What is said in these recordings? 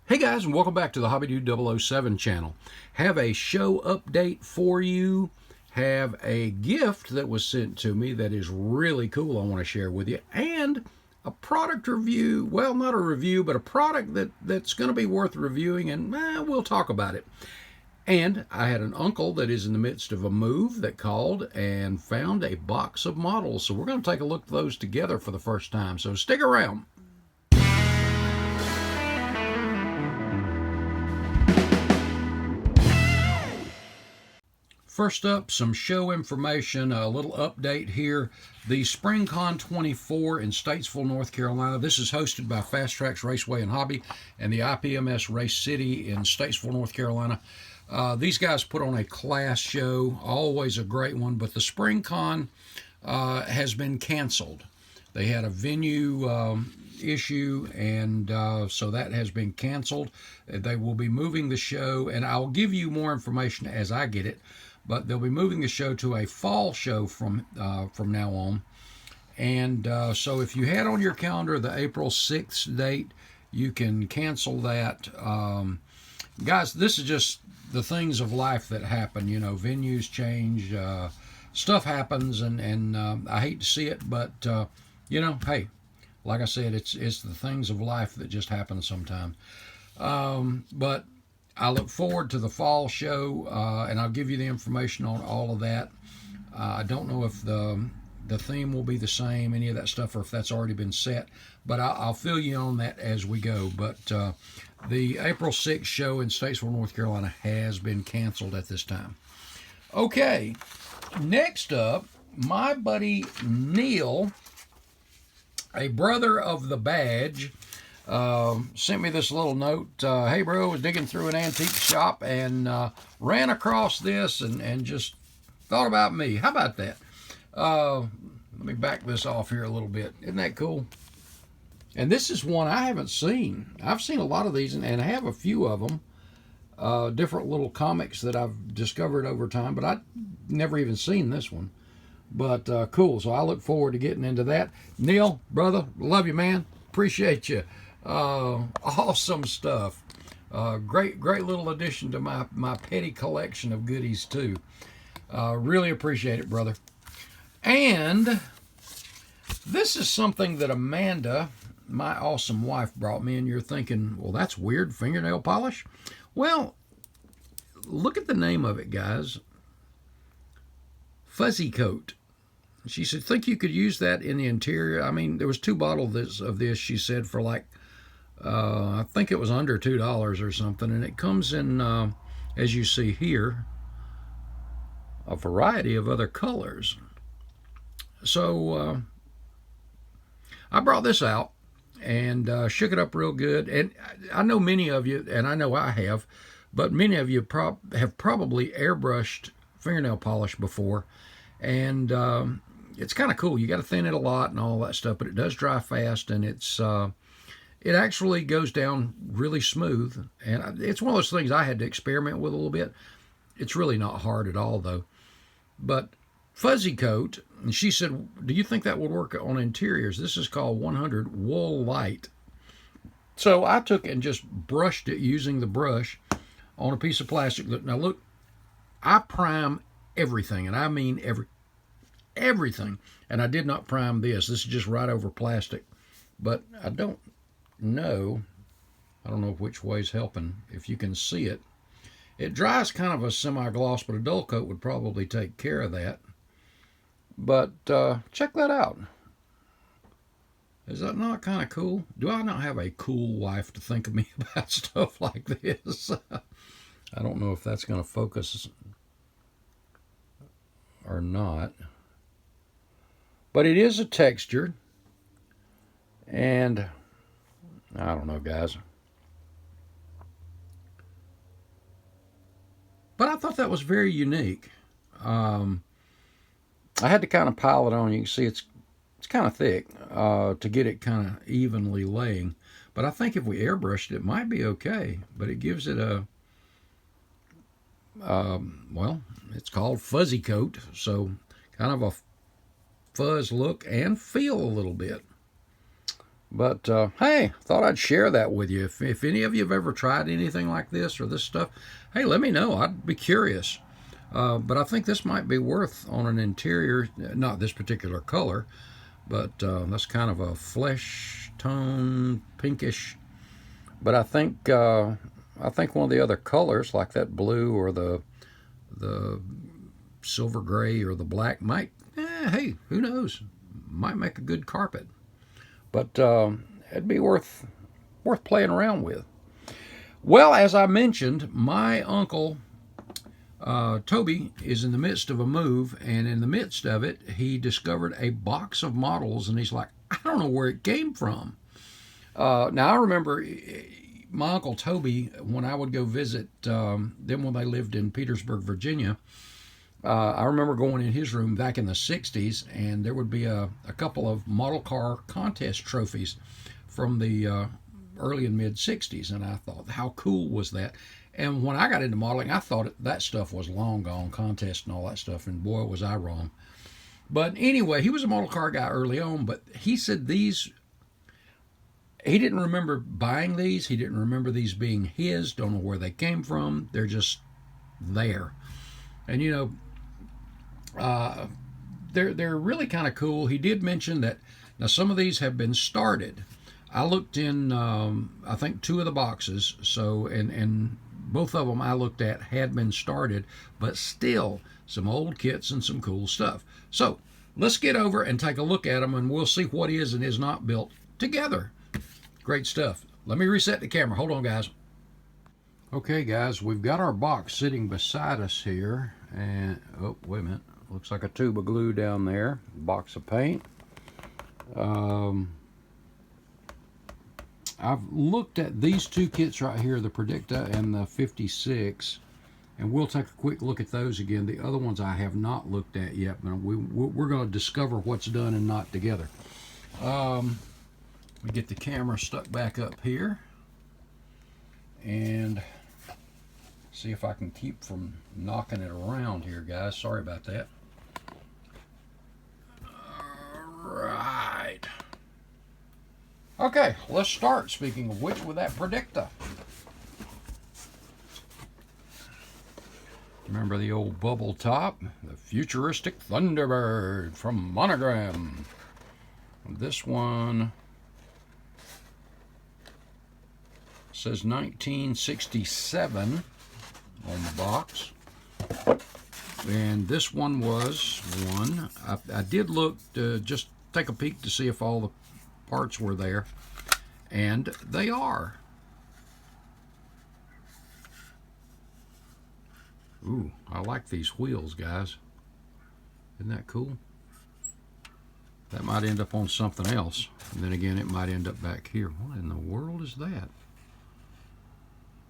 Hey guys, and welcome back to the HobbyDude 007 channel. Have a show update for you. Have a gift that was sent to me that is really cool I want to share with you. And a product review. Well, not a review, but a product that's going to be worth reviewing, and we'll talk about it. And I had an uncle that is in the midst of a move that called and found a box of models. So we're going to take a look at those together for the first time. So stick around. First up, some show information, a little update here. The SpringCon 24 in Statesville, North Carolina. This is hosted by Fast Tracks Raceway and Hobby and the IPMS Race City in Statesville, North Carolina. These guys put on a class show, always a great one, but the SpringCon has been canceled. They had a venue issue, and so that has been canceled. They will be moving the show, and I'll give you more information as I get it. But they'll be moving the show to a fall show from now on. And so if you had on your calendar the April 6th date, you can cancel that. Guys, this is just the things of life that happen. You know, venues change, stuff happens, and I hate to see it, but, you know, hey, like I said, it's the things of life that just happen sometimes. But I look forward to the fall show, and I'll give you the information on all of that. I don't know if the theme will be the same, any of that stuff, or if that's already been set, but I'll fill you on that as we go. But the April 6th show in Statesville, North Carolina has been canceled at this time. Okay, next up, my buddy Neil, a brother of the badge, sent me this little note. Hey bro, was digging through an antique shop and ran across this and just thought about me. How about that? Let me back this off here a little bit. Isn't that cool? And this is one I haven't seen. I've seen a lot of these, and I have a few of them, different little comics that I've discovered over time, but I've never even seen this one. But cool, so I look forward to getting into that. Neil, brother, love you, man. Appreciate you. Awesome stuff. Great little addition to my petty collection of goodies too. Really appreciate it, brother. And this is something that Amanda, my awesome wife, brought me, and you're thinking, well, that's weird, fingernail polish. Well, look at the name of it, guys. Fuzzy Coat. She said, think you could use that in the interior? I mean, there was 2 bottles of this, she said, for like, I think it was under $2 or something. And it comes in, as you see here, a variety of other colors. So I brought this out and shook it up real good. And I know many of you, and I know I have, but many of you have probably airbrushed fingernail polish before. And it's kind of cool. You got to thin it a lot and all that stuff, but it does dry fast, and it actually goes down really smooth. And it's one of those things I had to experiment with a little bit. It's really not hard at all, though. But Fuzzy Coat, and she said, do you think that would work on interiors? This is called 100 Wool Light. So I took and just brushed it using the brush on a piece of plastic. Now look, I prime everything, and I mean everything. And I did not prime this. This is just right over plastic. But I don't know which way's helping, if you can see it. It dries kind of a semi-gloss, but a dull coat would probably take care of that. But check that out. Is that not kind of cool? Do I not have a cool wife to think of me about stuff like this? I don't know if that's going to focus or not. But it is a texture. And I don't know, guys. But I thought that was very unique. I had to kind of pile it on. You can see it's kind of thick to get it kind of evenly laying. But I think if we airbrushed it, it might be okay. But it gives it a, well, it's called Fuzzy Coat. So kind of a fuzz look and feel a little bit. But hey, thought I'd share that with you. If any of you have ever tried anything like this or this stuff, hey, let me know. I'd be curious. But I think this might be worth on an interior, not this particular color, but that's kind of a flesh tone, pinkish. But I think one of the other colors, like that blue or the silver gray or the black, might, hey, who knows? Might make a good carpet. But it'd be worth playing around with. Well, as I mentioned, my uncle Toby is in the midst of a move, and in the midst of it, he discovered a box of models, and he's like, I don't know where it came from. Now, I remember my Uncle Toby, when I would go visit them when they lived in Petersburg, Virginia, I remember going in his room back in the 60s, and there would be a couple of model car contest trophies from the early and mid 60s, and I thought, how cool was that? And when I got into modeling, I thought that stuff was long gone, contest and all that stuff, and boy, was I wrong. But anyway, he was a model car guy early on, but he said these, he didn't remember buying these. He didn't remember these being his. Don't know where they came from. They're just there. And, you know, they're really kind of cool. He did mention that, now some of these have been started. I looked in, I think, 2 of the boxes, so, and both of them I looked at had been started, but still some old kits and some cool stuff. So let's get over and take a look at them, and we'll see what is and is not built together. Great stuff. Let me reset the camera. Hold on, guys. Okay, guys, we've got our box sitting beside us here, and oh, wait a minute. Looks like a tube of glue down there. Box of paint. I've looked at these 2 kits right here, the Predicta and the 56, and we'll take a quick look at those again. The other ones I have not looked at yet, but we're going to discover what's done and not together. We get the camera stuck back up here and see if I can keep from knocking it around here, guys. Sorry about that. All right. Okay, let's start. Speaking of which, with that Predicta. Remember the old bubble top? The futuristic Thunderbird from Monogram. This one says 1967 on the box. And this one was one. I did look to just take a peek to see if all the parts were there, and they are. Ooh, I like these wheels, guys. Isn't that cool? That might end up on something else, and then again it might end up back here. What in the world is that?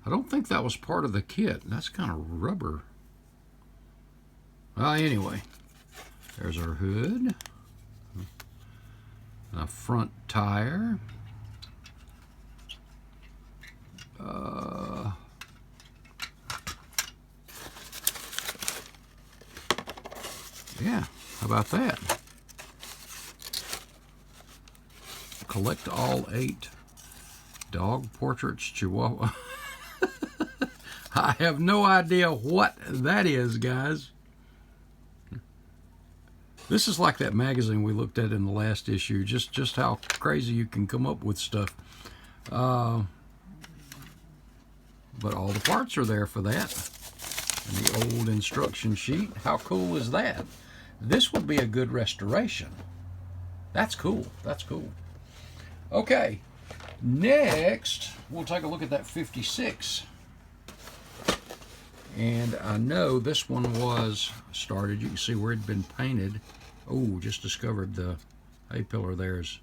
I don't think that was part of the kit. That's kind of rubber. Anyway, there's our hood. A front tire. Yeah, how about that? Collect all 8 dog portraits, Chihuahua. I have no idea what that is, guys. This is like that magazine we looked at in the last issue, just how crazy you can come up with stuff. But all the parts are there for that. And the old instruction sheet. How cool is that? This would be a good restoration. That's cool. That's cool. Okay, next we'll take a look at that 56. And I know this one was started. You can see where it'd been painted. Oh, just discovered the A-pillar there's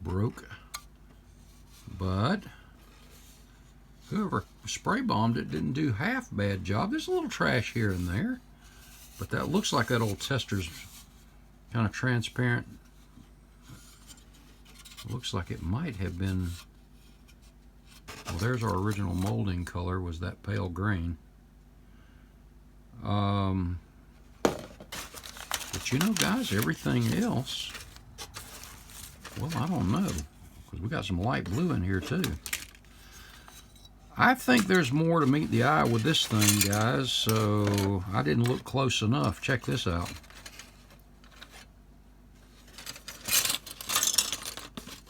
broke. But whoever spray bombed it didn't do half bad job. There's a little trash here and there, but that looks like that old tester's kind of transparent. Looks like it might have been, well, there's our original molding color, was that pale green. But you know, guys, everything else, well, I don't know. because we got some light blue in here too. I think there's more to meet the eye with this thing, guys, so I didn't look close enough. Check this out.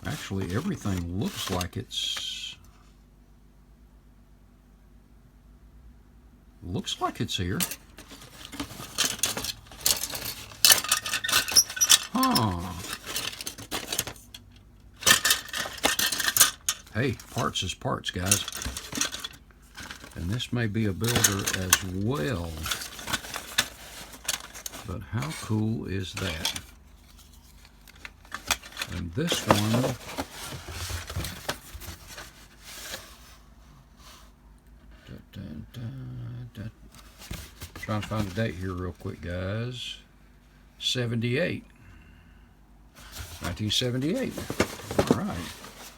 Actually, everything looks like it's here. Huh. Hey, parts is parts, guys. And this may be a builder as well. But how cool is that? And this one, trying to find a date here real quick, guys. 78. 1978. All right.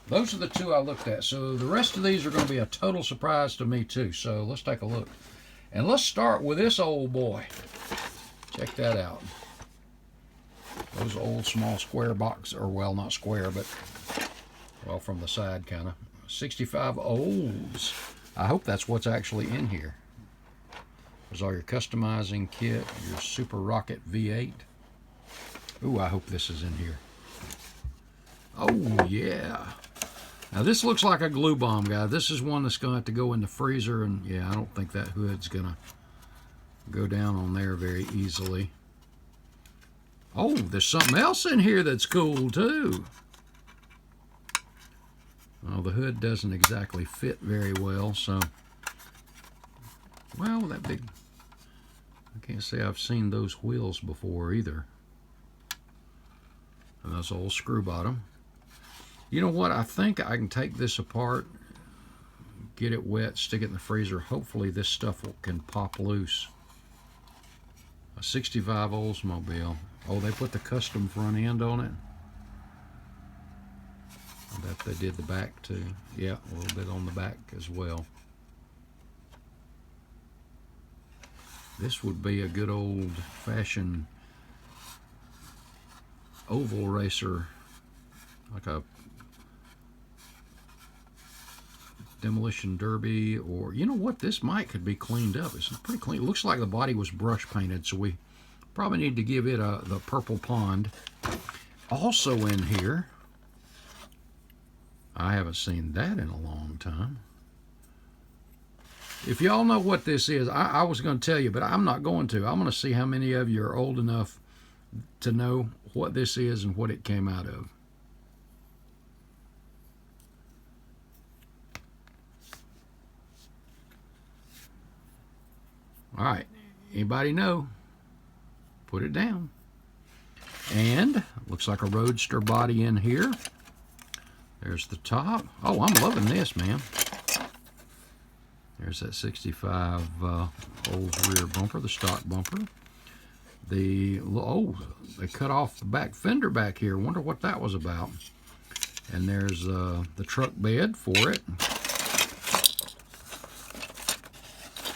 Those are the two I looked at. So the rest of these are going to be a total surprise to me too. So let's take a look. And let's start with this old boy. Check that out. Those old small square box, or well, not square, but well, from the side kind of. 65 olds. I hope that's what's actually in here. There's all your customizing kit, your Super Rocket V8. Ooh, I hope this is in here. Oh, yeah. Now, this looks like a glue bomb, guy. This is one that's going to have to go in the freezer, and yeah, I don't think that hood's going to go down on there very easily. Oh, there's something else in here that's cool, too. Well, the hood doesn't exactly fit very well, so... Well, that big... I can't say I've seen those wheels before, either. And that's old screw bottom. You know what? I think I can take this apart, get it wet, stick it in the freezer. Hopefully this stuff can pop loose. A 65 Oldsmobile. Oh, they put the custom front end on it. I bet they did the back too. Yeah, a little bit on the back as well. This would be a good old-fashioned oval racer, like a demolition derby, or you know what, this could be cleaned up. It's pretty clean. It looks like the body was brush painted, so we probably need to give it the purple pond. Also in here, I haven't seen that in a long time. If y'all know what this is, I was going to tell you, but I'm not going to. I'm going to see how many of you are old enough to know what this is and what it came out of. All right, anybody know? Put it down. And looks like a Roadster body in here. There's the top. Oh, I'm loving this, man. There's that 65 old rear bumper, the stock bumper. Oh, they cut off the back fender back here. Wonder what that was about. And there's the truck bed for it.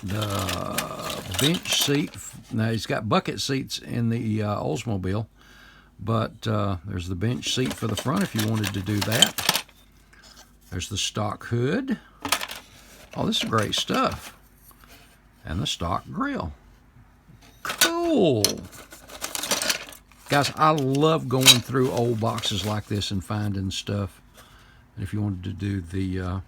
The bench seat. Now, he's got bucket seats in the Oldsmobile, but there's the bench seat for the front if you wanted to do that. There's the stock hood. Oh, this is great stuff. And the stock grill. Cool. Guys, I love going through old boxes like this and finding stuff. And if you wanted to do the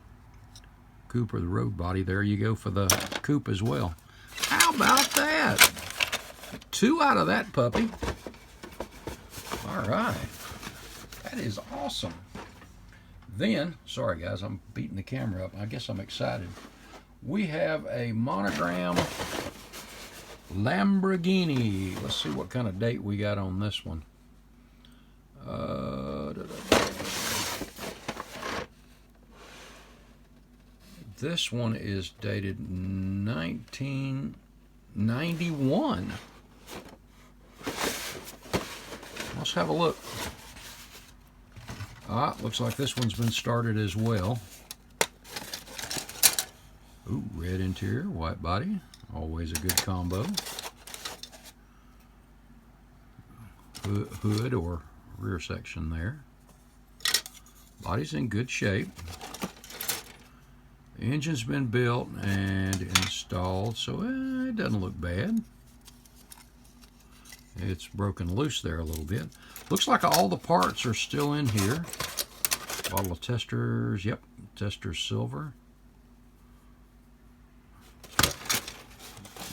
coupe or the road body, there you go for the coupe as well. How about that? 2 out of that puppy. All right. That is awesome. Then, sorry guys, I'm beating the camera up. I guess I'm excited. We have a monogram Lamborghini. Let's see what kind of date we got on this one. This one is dated 1991. Let's have a look. Looks like this one's been started as well. Ooh, red interior, white body. Always a good combo. Hood or rear section there. Body's in good shape. The engine's been built and installed, so it doesn't look bad. It's broken loose there a little bit. Looks like all the parts are still in here. Bottle of testers, yep, testers silver.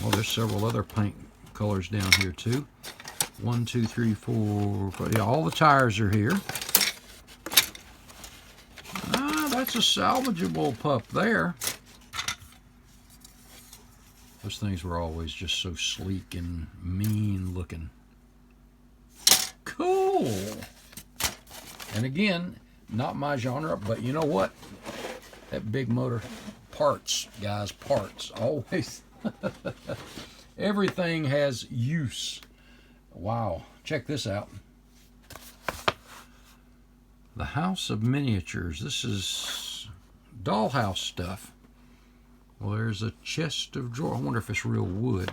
Well, there's several other paint colors down here too. 1, 2, 3, 4, 5. Yeah, all the tires are here. That's a salvageable pup there. Those things were always just so sleek and mean looking. Cool. And again, not my genre, but you know what? That big motor, parts, guys, parts. Always. Everything has use. Wow. Check this out. The House of Miniatures. This is dollhouse stuff. Well, there's a chest of drawers. I wonder if it's real wood.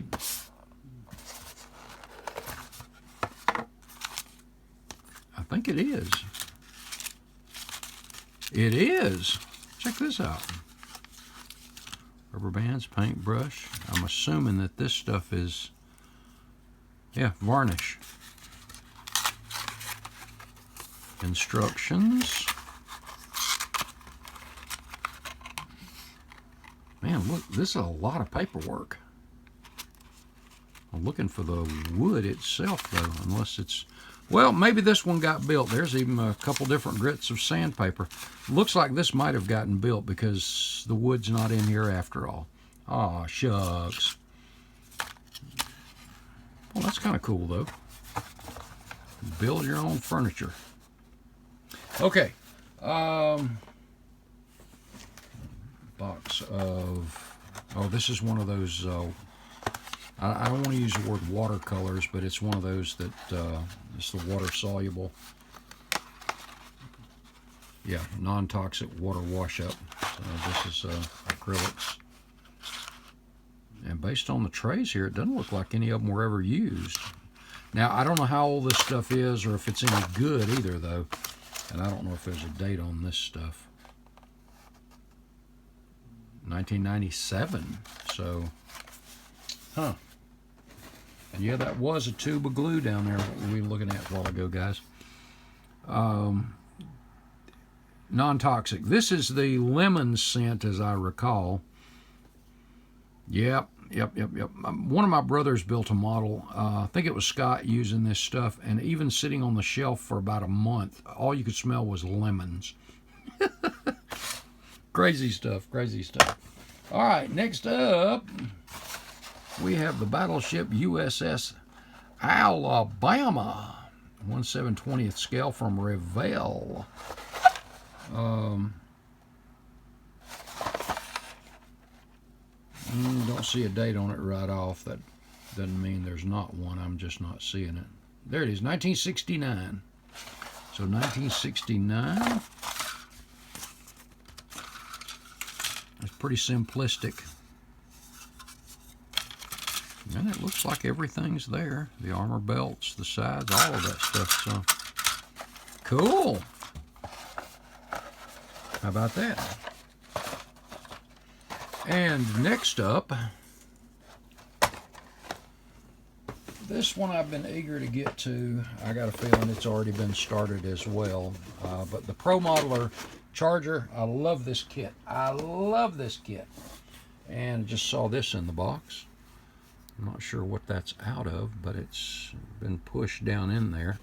I think it is. It is. Check this out. Rubber bands, paintbrush. I'm assuming that this stuff is, yeah, varnish. Instructions. Man, look, this is a lot of paperwork. I'm looking for the wood itself, though, unless it's... Well, maybe this one got built. There's even a couple different grits of sandpaper. Looks like this might have gotten built because the wood's not in here after all. Aw, shucks. Well, that's kind of cool, though. Build your own furniture. Okay. Box of... Oh, this is one of those... I don't want to use the word watercolors, but it's one of those that it's the water soluble. Yeah, non-toxic water wash-up. So this is acrylics. And based on the trays here, it doesn't look like any of them were ever used. Now, I don't know how old this stuff is or if it's any good either, though. And I don't know if there's a date on this stuff. 1997. So, huh. And yeah, that was a tube of glue down there we were looking at a while ago, guys. Non-toxic. This is the lemon scent, as I recall. Yep. One of my brothers built a model. I think it was Scott using this stuff, and even sitting on the shelf for about a month, all you could smell was lemons. Crazy stuff, crazy stuff. All right, next up, we have the battleship USS Alabama, 1/7/20th scale from Revell. Don't see a date on it right off. That doesn't mean there's not one. I'm just not seeing it. There it is, 1969. So 1969. It's pretty simplistic. And it looks like everything's there. The armor belts, the sides, all of that stuff. So cool. How about that? And next up, this one I've been eager to get to. I got a feeling it's already been started as well. But the Pro Modeler Charger, I love this kit. I love this kit. And just saw this in the box. I'm not sure what that's out of, but it's been pushed down in there.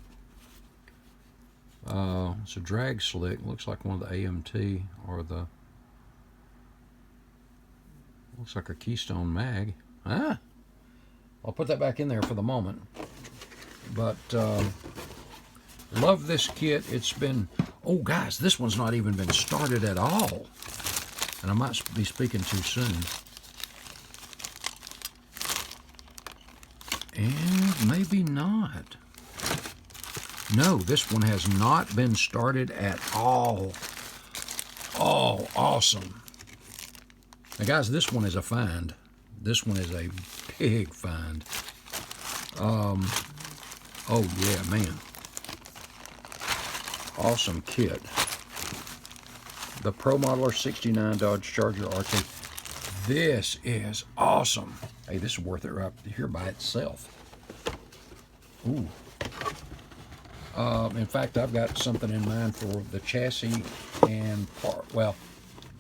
It's a drag slick. Looks like one of the AMT or the... Looks like a Keystone mag. Ah! I'll put that back in there for the moment. But love this kit. It's been... Oh, guys, this one's not even been started at all. And I might be speaking too soon. And maybe not. No, this one has not been started at all. Oh, awesome. Now, guys, this one is a find. This one is a big find. Oh, yeah, man. Awesome kit. The Pro Modeler 69 Dodge Charger RT. This is awesome. Hey, this is worth it right here by itself. Ooh. In fact, I've got something in mind for the chassis and part. Well,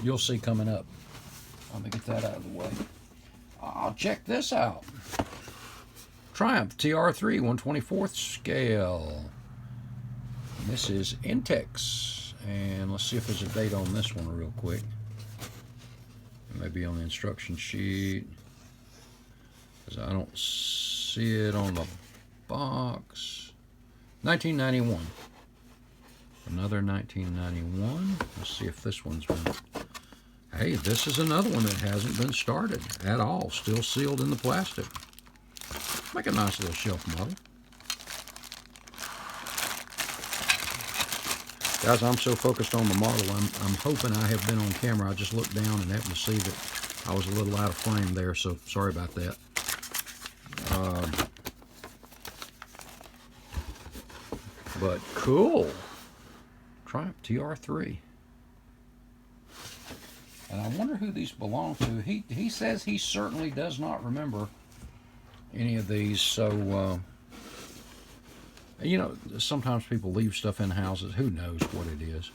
you'll see coming up. Let me get that out of the way. Check this out. Triumph TR3 1/24th scale. And this is Intex. And let's see if there's a date on this one real quick. Maybe on the instruction sheet, because I don't see it on the box. 1991. Another 1991. Let's see if this one's been... Hey, this is another one that hasn't been started at all. Still sealed in the plastic. Make a nice little shelf model. Guys, I'm so focused on the model, I'm hoping I have been on camera. I just looked down and happened to see that I was a little out of frame there, so sorry about that. But cool. Triumph TR3. And I wonder who these belong to. He says he certainly does not remember any of these, so... you know, sometimes people leave stuff in houses. Who knows what it is?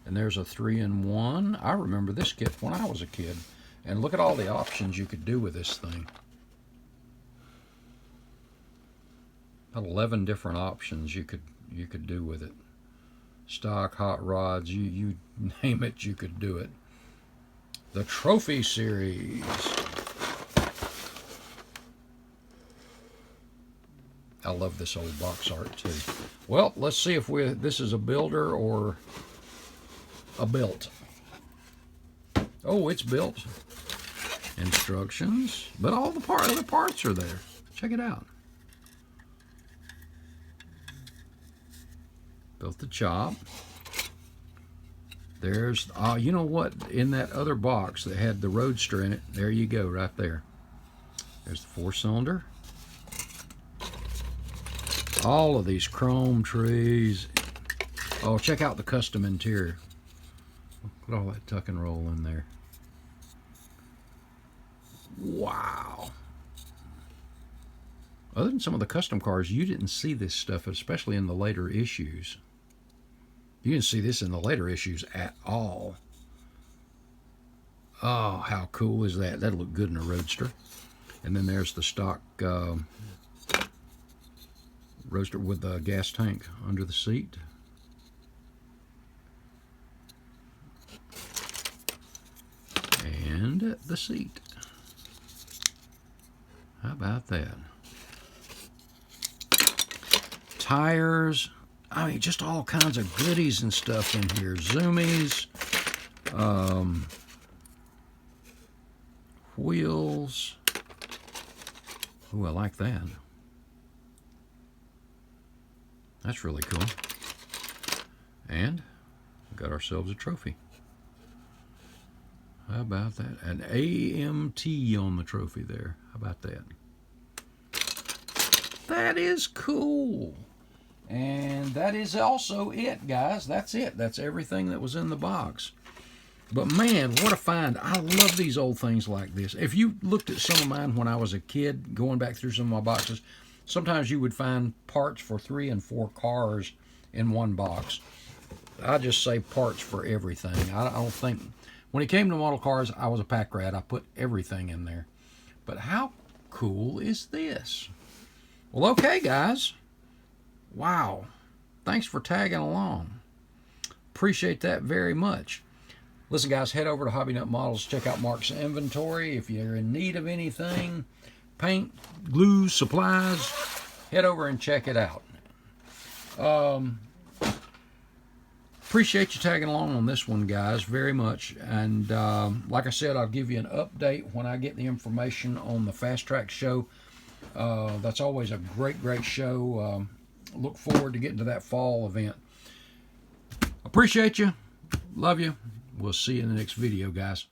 And there's a 3-in-1. I remember this kit when I was a kid. And look at all the options you could do with this thing. About 11 different options you could do with it. Stock, hot rods, you name it, you could do it. The Trophy Series. I love this old box art too. Well, let's see if this is a builder or a built. Oh, it's built. Instructions, but all the other parts are there. Check it out. Built the chop. There's, you know what? In that other box that had the Roadster in it, there you go, right there. There's the 4-cylinder. All of these chrome trees. Oh, check out the custom interior. Put all that tuck and roll in there. Wow. Other than some of the custom cars, you didn't see this stuff, especially in the later issues. You didn't see this in the later issues at all. Oh, how cool is that? That'll look good in a Roadster. And then there's the stock Roadster with the gas tank under the seat. And the seat. How about that? Tires. I mean, just all kinds of goodies and stuff in here. Zoomies. Wheels. Ooh, I like that. That's really cool. And we got ourselves a trophy. How about that? An AMT on the trophy there. How about that? That is cool. And that is also it, guys. That's it. That's everything that was in the box. But man, what a find. I love these old things like this. If you looked at some of mine when I was a kid, going back through some of my boxes, sometimes you would find parts for 3 and 4 cars in one box. I just say parts for everything. I don't think... When it came to model cars, I was a pack rat. I put everything in there. But how cool is this? Well, okay, guys. Wow. Thanks for tagging along. Appreciate that very much. Listen, guys, head over to HobbyNut Models. Check out Mark's inventory. If you're in need of anything, paint, glue, supplies, head over and check it out. Appreciate you tagging along on this one, guys, very much. And like I said, I'll give you an update when I get the information on the Fast Track show. That's always a great, great show. Look forward to getting to that fall event. Appreciate you. Love you. We'll see you in the next video, guys.